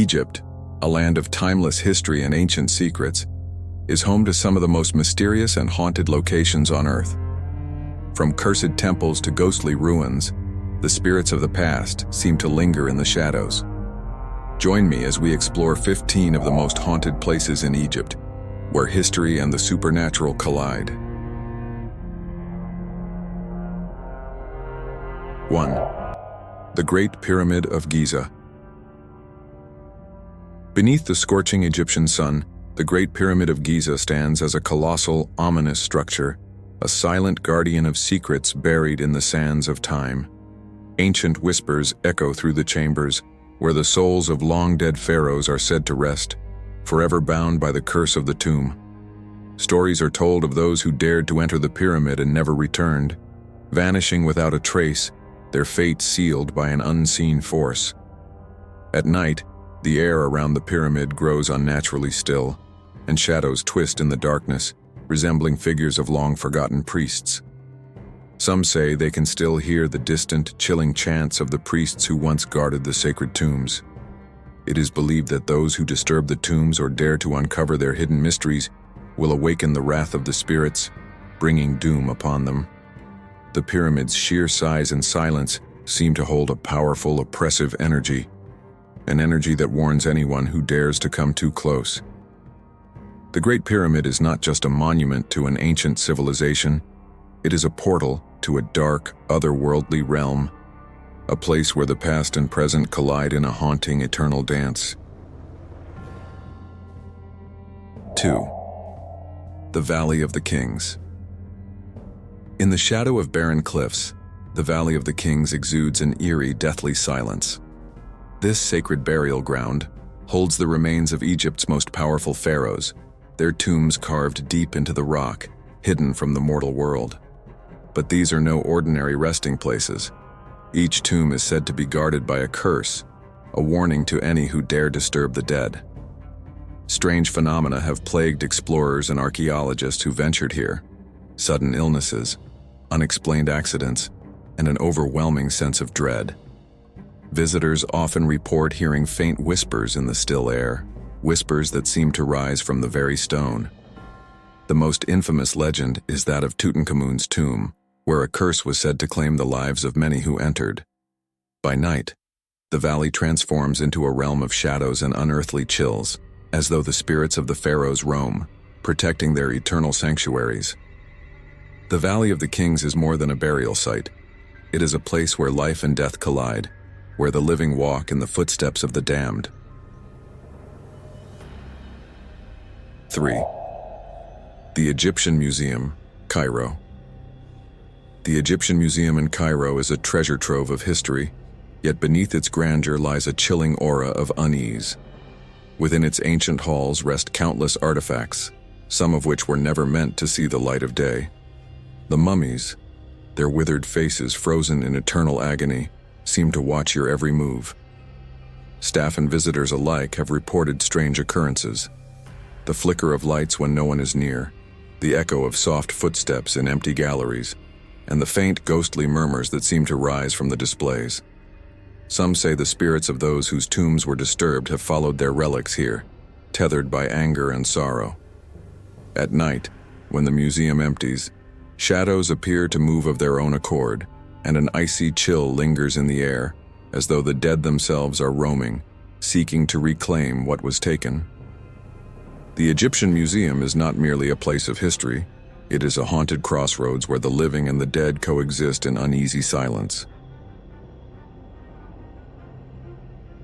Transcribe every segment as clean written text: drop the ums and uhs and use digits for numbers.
Egypt, a land of timeless history and ancient secrets, is home to some of the most mysterious and haunted locations on Earth. From cursed temples to ghostly ruins, the spirits of the past seem to linger in the shadows. Join me as we explore 15 of the most haunted places in Egypt, where history and the supernatural collide. 1. The Great Pyramid of Giza. Beneath the scorching Egyptian sun, the Great Pyramid of Giza stands as a colossal, ominous structure, a silent guardian of secrets buried in the sands of time. Ancient whispers echo through the chambers, where the souls of long-dead pharaohs are said to rest, forever bound by the curse of the tomb. Stories are told of those who dared to enter the pyramid and never returned, vanishing without a trace, their fate sealed by an unseen force. At night, the air around the pyramid grows unnaturally still, and shadows twist in the darkness, resembling figures of long-forgotten priests. Some say they can still hear the distant, chilling chants of the priests who once guarded the sacred tombs. It is believed that those who disturb the tombs or dare to uncover their hidden mysteries will awaken the wrath of the spirits, bringing doom upon them. The pyramid's sheer size and silence seem to hold a powerful, oppressive energy, an energy that warns anyone who dares to come too close. The Great Pyramid is not just a monument to an ancient civilization, it is a portal to a dark, otherworldly realm, a place where the past and present collide in a haunting, eternal dance. 2. The Valley of the Kings. In the shadow of barren cliffs, the Valley of the Kings exudes an eerie, deathly silence. This sacred burial ground holds the remains of Egypt's most powerful pharaohs, their tombs carved deep into the rock, hidden from the mortal world. But these are no ordinary resting places. Each tomb is said to be guarded by a curse, a warning to any who dare disturb the dead. Strange phenomena have plagued explorers and archaeologists who ventured here. Sudden illnesses, unexplained accidents, and an overwhelming sense of dread. Visitors often report hearing faint whispers in the still air, whispers that seem to rise from the very stone. The most infamous legend is that of Tutankhamun's tomb, where a curse was said to claim the lives of many who entered. By night, the valley transforms into a realm of shadows and unearthly chills, as though the spirits of the pharaohs roam, protecting their eternal sanctuaries. The Valley of the Kings is more than a burial site. It is a place where life and death collide, where the living walk in the footsteps of the damned. 3. The Egyptian Museum, Cairo. The Egyptian Museum in Cairo is a treasure trove of history, yet beneath its grandeur lies a chilling aura of unease. Within its ancient halls rest countless artifacts, some of which were never meant to see the light of day. The mummies, their withered faces frozen in eternal agony, seem to watch your every move. Staff and visitors alike have reported strange occurrences. The flicker of lights when no one is near, the echo of soft footsteps in empty galleries, and the faint ghostly murmurs that seem to rise from the displays. Some say the spirits of those whose tombs were disturbed have followed their relics here, tethered by anger and sorrow. At night, when the museum empties, shadows appear to move of their own accord, and an icy chill lingers in the air, as though the dead themselves are roaming, seeking to reclaim what was taken. The Egyptian Museum is not merely a place of history, it is a haunted crossroads where the living and the dead coexist in uneasy silence.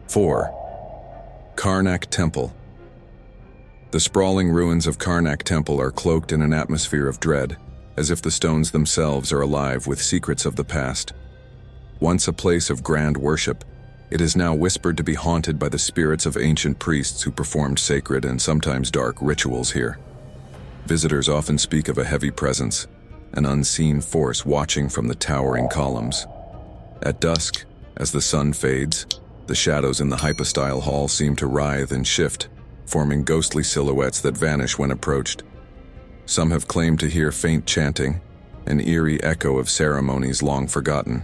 4. Carnac Temple. The sprawling ruins of Carnac Temple are cloaked in an atmosphere of dread, as if the stones themselves are alive with secrets of the past. Once a place of grand worship, it is now whispered to be haunted by the spirits of ancient priests who performed sacred and sometimes dark rituals here. Visitors often speak of a heavy presence, an unseen force watching from the towering columns. At dusk, as the sun fades, the shadows in the hypostyle hall seem to writhe and shift, forming ghostly silhouettes that vanish when approached. Some have claimed to hear faint chanting, an eerie echo of ceremonies long forgotten.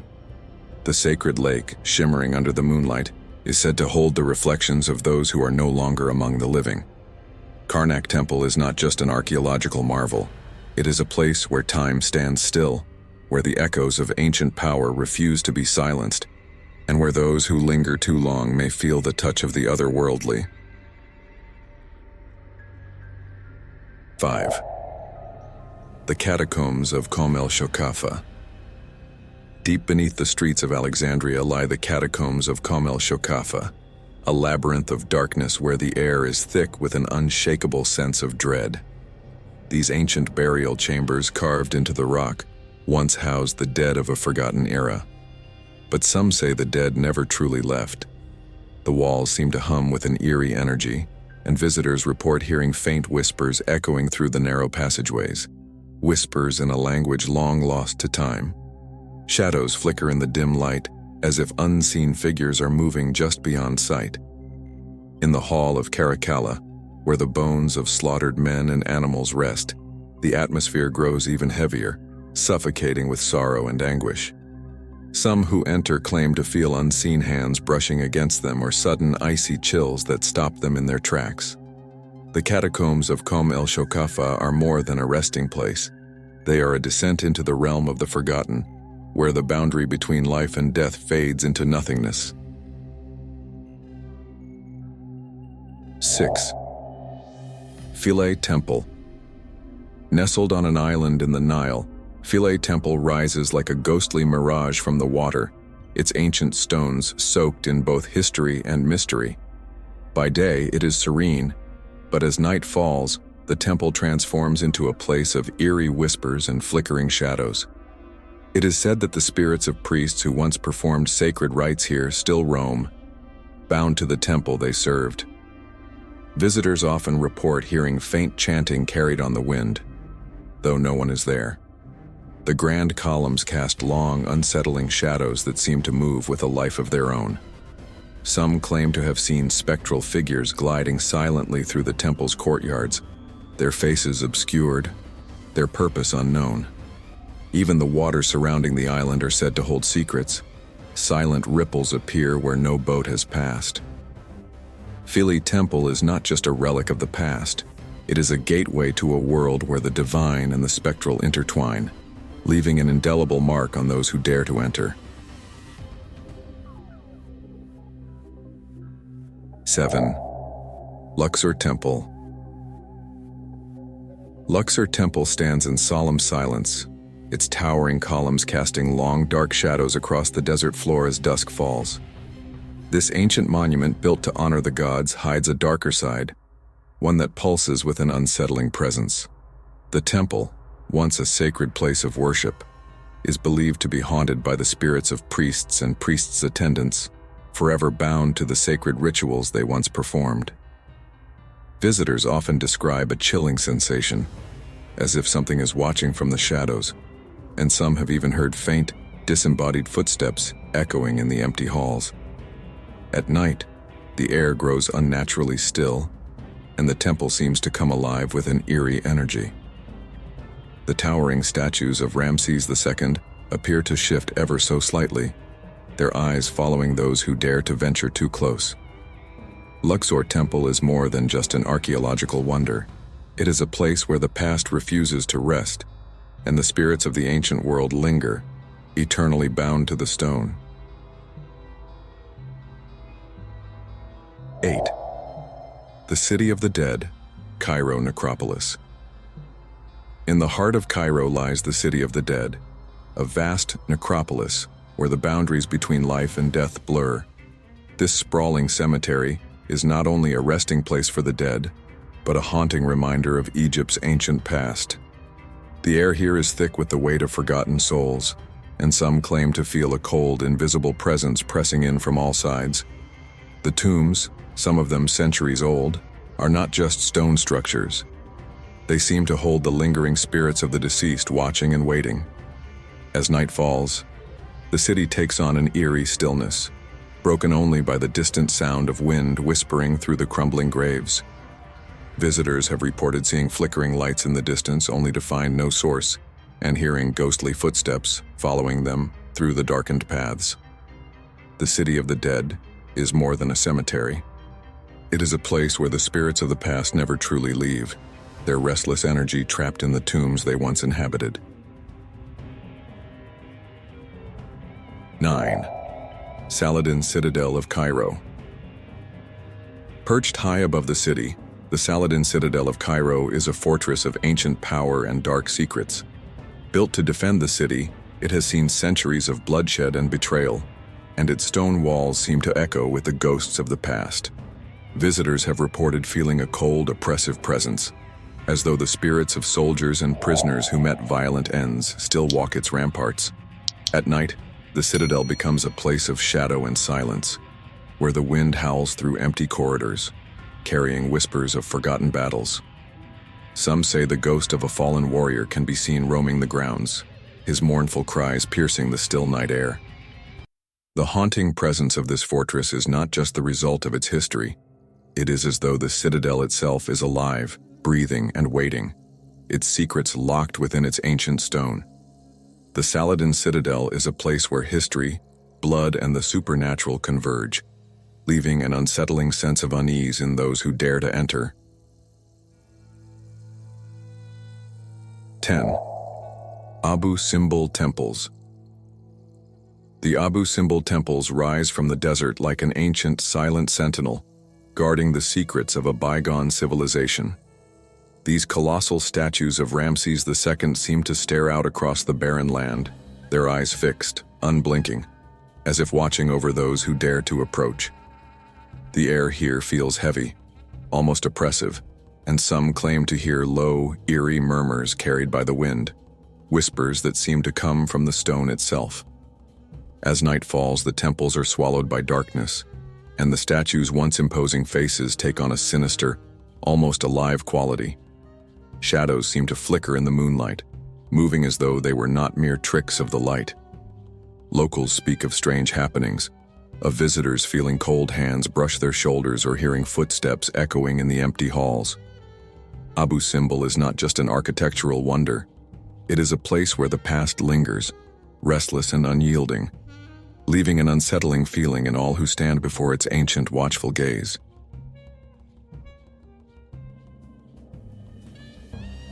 The sacred lake, shimmering under the moonlight, is said to hold the reflections of those who are no longer among the living. Carnac Temple is not just an archaeological marvel. It is a place where time stands still, where the echoes of ancient power refuse to be silenced, and where those who linger too long may feel the touch of the otherworldly. 5. The Catacombs of el-Shokafa. Deep beneath the streets of Alexandria lie the Catacombs of el-Shokafa, a labyrinth of darkness where the air is thick with an unshakable sense of dread. These ancient burial chambers carved into the rock once housed the dead of a forgotten era. But some say the dead never truly left. The walls seem to hum with an eerie energy, and visitors report hearing faint whispers echoing through the narrow passageways, whispers in a language long lost to time. Shadows flicker in the dim light, as if unseen figures are moving just beyond sight. In the hall of Caracalla, where the bones of slaughtered men and animals rest, the atmosphere grows even heavier, suffocating with sorrow and anguish. Some who enter claim to feel unseen hands brushing against them or sudden icy chills that stop them in their tracks. The catacombs of el-Shokafa are more than a resting place. They are a descent into the realm of the forgotten, where the boundary between life and death fades into nothingness. 6. Fila Temple. Nestled on an island in the Nile, Fila Temple rises like a ghostly mirage from the water, its ancient stones soaked in both history and mystery. By day, it is serene, but as night falls, the temple transforms into a place of eerie whispers and flickering shadows. It is said that the spirits of priests who once performed sacred rites here still roam, bound to the temple they served. Visitors often report hearing faint chanting carried on the wind, though no one is there. The grand columns cast long, unsettling shadows that seem to move with a life of their own. Some claim to have seen spectral figures gliding silently through the temple's courtyards, their faces obscured, their purpose unknown. Even the water surrounding the island are said to hold secrets. Silent ripples appear where no boat has passed. Fila Temple is not just a relic of the past. It is a gateway to a world where the divine and the spectral intertwine, leaving an indelible mark on those who dare to enter. 7. Luxor Temple. Luxor Temple stands in solemn silence, its towering columns casting long, dark shadows across the desert floor as dusk falls. This ancient monument, built to honor the gods, hides a darker side, one that pulses with an unsettling presence. The temple, once a sacred place of worship, is believed to be haunted by the spirits of priests and priests' attendants, forever bound to the sacred rituals they once performed. Visitors often describe a chilling sensation, as if something is watching from the shadows, and some have even heard faint, disembodied footsteps echoing in the empty halls. At night, the air grows unnaturally still, and the temple seems to come alive with an eerie energy. The towering statues of Ramses II appear to shift ever so slightly, their eyes following those who dare to venture too close. Luxor Temple is more than just an archaeological wonder. It is a place where the past refuses to rest, and the spirits of the ancient world linger, eternally bound to the stone. 8. The City of the Dead, Cairo Necropolis. In the heart of Cairo lies the City of the Dead, a vast necropolis where the boundaries between life and death blur. This sprawling cemetery is not only a resting place for the dead, but a haunting reminder of Egypt's ancient past. The air here is thick with the weight of forgotten souls, and some claim to feel a cold, invisible presence pressing in from all sides. The tombs, some of them centuries old, are not just stone structures. They seem to hold the lingering spirits of the deceased watching and waiting. As night falls, the city takes on an eerie stillness, broken only by the distant sound of wind whispering through the crumbling graves. Visitors have reported seeing flickering lights in the distance only to find no source, and hearing ghostly footsteps following them through the darkened paths. The City of the Dead is more than a cemetery. It is a place where the spirits of the past never truly leave, their restless energy trapped in the tombs they once inhabited. 9. Saladin Citadel of Cairo. Perched high above the city, the Saladin Citadel of Cairo is a fortress of ancient power and dark secrets. Built to defend the city, it has seen centuries of bloodshed and betrayal, and its stone walls seem to echo with the ghosts of the past. Visitors have reported feeling a cold, oppressive presence, as though the spirits of soldiers and prisoners who met violent ends still walk its ramparts. At night, the citadel becomes a place of shadow and silence, where the wind howls through empty corridors, carrying whispers of forgotten battles. Some say the ghost of a fallen warrior can be seen roaming the grounds, his mournful cries piercing the still night air. The haunting presence of this fortress is not just the result of its history. It is as though the citadel itself is alive, breathing, and waiting, its secrets locked within its ancient stone. The Saladin Citadel is a place where history, blood, and the supernatural converge, leaving an unsettling sense of unease in those who dare to enter. 10. Abu Simbel Temples. The Abu Simbel temples rise from the desert like an ancient, silent sentinel, guarding the secrets of a bygone civilization. These colossal statues of Ramses II seem to stare out across the barren land, their eyes fixed, unblinking, as if watching over those who dare to approach. The air here feels heavy, almost oppressive, and some claim to hear low, eerie murmurs carried by the wind, whispers that seem to come from the stone itself. As night falls, the temples are swallowed by darkness, and the statues' once imposing faces take on a sinister, almost alive quality. Shadows seem to flicker in the moonlight, moving as though they were not mere tricks of the light. Locals speak of strange happenings, of visitors feeling cold hands brush their shoulders or hearing footsteps echoing in the empty halls. Abu Simbel is not just an architectural wonder. It is a place where the past lingers, restless and unyielding, leaving an unsettling feeling in all who stand before its ancient, watchful gaze.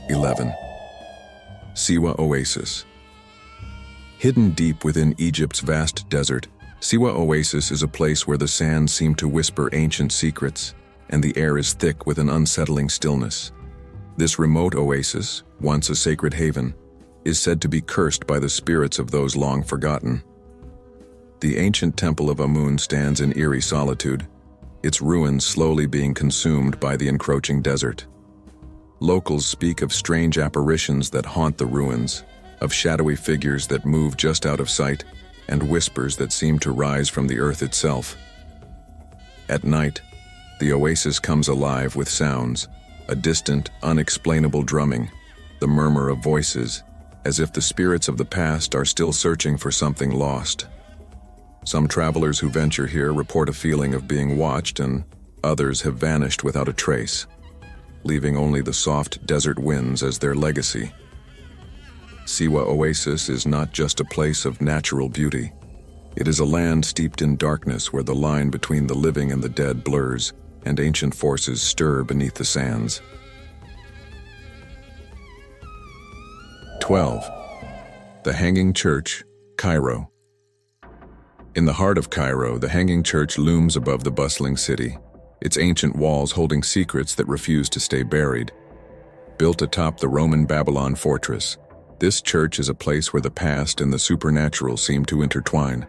11. Siwa Oasis. Hidden deep within Egypt's vast desert, Siwa Oasis is a place where the sands seem to whisper ancient secrets, and the air is thick with an unsettling stillness. This remote oasis, once a sacred haven, is said to be cursed by the spirits of those long forgotten. The ancient temple of Amun stands in eerie solitude, its ruins slowly being consumed by the encroaching desert. Locals speak of strange apparitions that haunt the ruins, of shadowy figures that move just out of sight, and whispers that seem to rise from the earth itself. At night, the oasis comes alive with sounds, a distant, unexplainable drumming, the murmur of voices, as if the spirits of the past are still searching for something lost. Some travelers who venture here report a feeling of being watched, and others have vanished without a trace, leaving only the soft desert winds as their legacy. Siwa Oasis is not just a place of natural beauty. It is a land steeped in darkness where the line between the living and the dead blurs, and ancient forces stir beneath the sands. 12. The Hanging Church, Cairo. In the heart of Cairo, the Hanging Church looms above the bustling city, its ancient walls holding secrets that refuse to stay buried. Built atop the Roman Babylon fortress, this church is a place where the past and the supernatural seem to intertwine.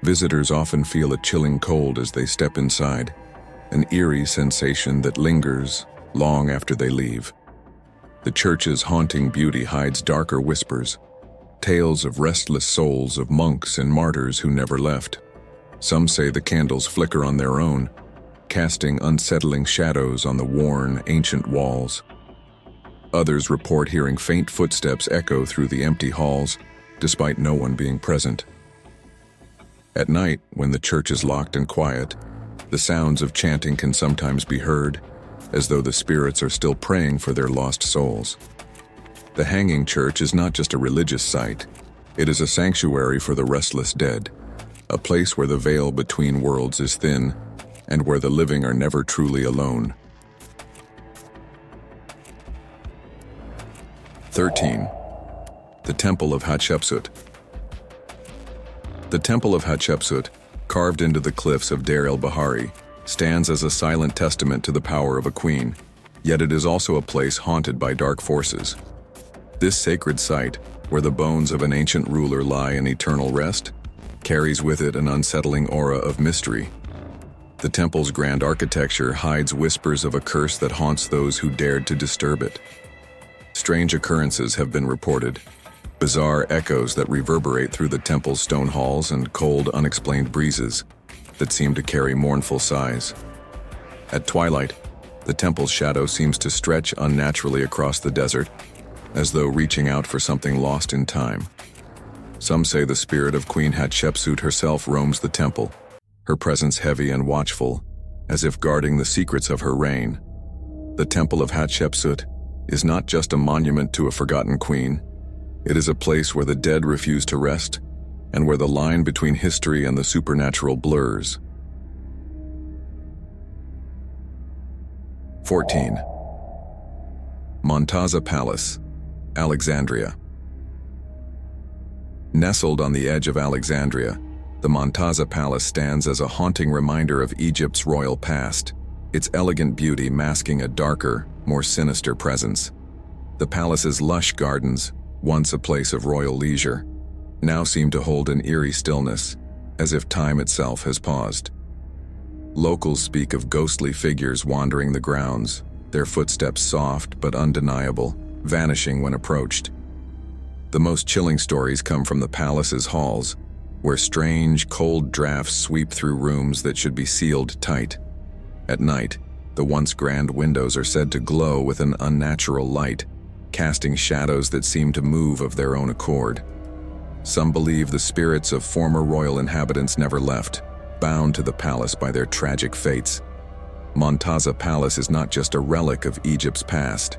Visitors often feel a chilling cold as they step inside, an eerie sensation that lingers long after they leave. The church's haunting beauty hides darker whispers, tales of restless souls of monks and martyrs who never left. Some say the candles flicker on their own, casting unsettling shadows on the worn, ancient walls. Others report hearing faint footsteps echo through the empty halls, despite no one being present. At night, when the church is locked and quiet, the sounds of chanting can sometimes be heard, as though the spirits are still praying for their lost souls. The Hanging Church is not just a religious site, it is a sanctuary for the restless dead, a place where the veil between worlds is thin and where the living are never truly alone. 13. The Temple of Hatshepsut. The Temple of Hatshepsut, carved into the cliffs of Deir el-Bahari, stands as a silent testament to the power of a queen, yet it is also a place haunted by dark forces. This sacred site, where the bones of an ancient ruler lie in eternal rest, carries with it an unsettling aura of mystery. The temple's grand architecture hides whispers of a curse that haunts those who dared to disturb it. Strange occurrences have been reported, bizarre echoes that reverberate through the temple's stone halls and cold, unexplained breezes that seem to carry mournful sighs. At twilight, the temple's shadow seems to stretch unnaturally across the desert, as though reaching out for something lost in time. Some say the spirit of Queen Hatshepsut herself roams the temple, her presence heavy and watchful, as if guarding the secrets of her reign. The Temple of Hatshepsut is not just a monument to a forgotten queen. It is a place where the dead refuse to rest, and where the line between history and the supernatural blurs. 14. Montaza Palace, Alexandria. Nestled on the edge of Alexandria, the Montaza Palace stands as a haunting reminder of Egypt's royal past, its elegant beauty masking a darker, more sinister presence. The palace's lush gardens, once a place of royal leisure, now seem to hold an eerie stillness, as if time itself has paused. Locals speak of ghostly figures wandering the grounds, their footsteps soft but undeniable, vanishing when approached. The most chilling stories come from the palace's halls, where strange, cold drafts sweep through rooms that should be sealed tight. At night, the once grand windows are said to glow with an unnatural light, casting shadows that seem to move of their own accord. Some believe the spirits of former royal inhabitants never left, bound to the palace by their tragic fates. Montaza Palace is not just a relic of Egypt's past.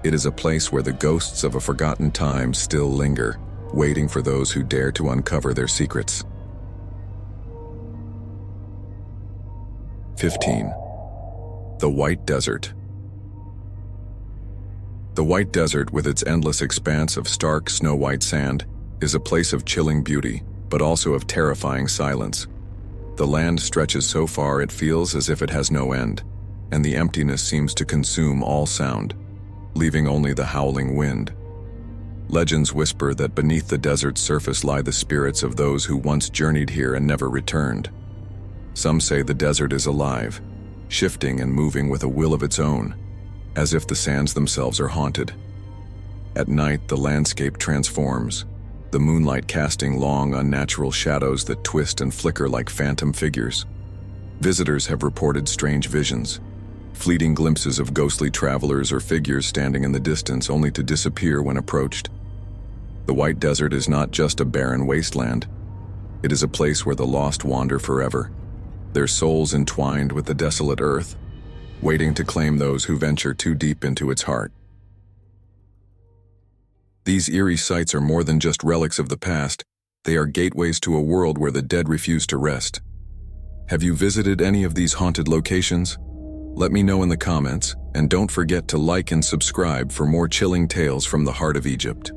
It is a place where the ghosts of a forgotten time still linger, waiting for those who dare to uncover their secrets. 15. The White Desert. The White Desert, with its endless expanse of stark, snow-white sand, is a place of chilling beauty, but also of terrifying silence. The land stretches so far it feels as if it has no end, and the emptiness seems to consume all sound, leaving only the howling wind. Legends whisper that beneath the desert's surface lie the spirits of those who once journeyed here and never returned. Some say the desert is alive, shifting and moving with a will of its own, as if the sands themselves are haunted. At night, the landscape transforms, the moonlight casting long, unnatural shadows that twist and flicker like phantom figures. Visitors have reported strange visions, fleeting glimpses of ghostly travelers or figures standing in the distance only to disappear when approached. The White Desert is not just a barren wasteland. It is a place where the lost wander forever, their souls entwined with the desolate earth, waiting to claim those who venture too deep into its heart. These eerie sites are more than just relics of the past. They are gateways to a world where the dead refuse to rest. Have you visited any of these haunted locations? Let me know in the comments, and don't forget to like and subscribe for more chilling tales from the heart of Egypt.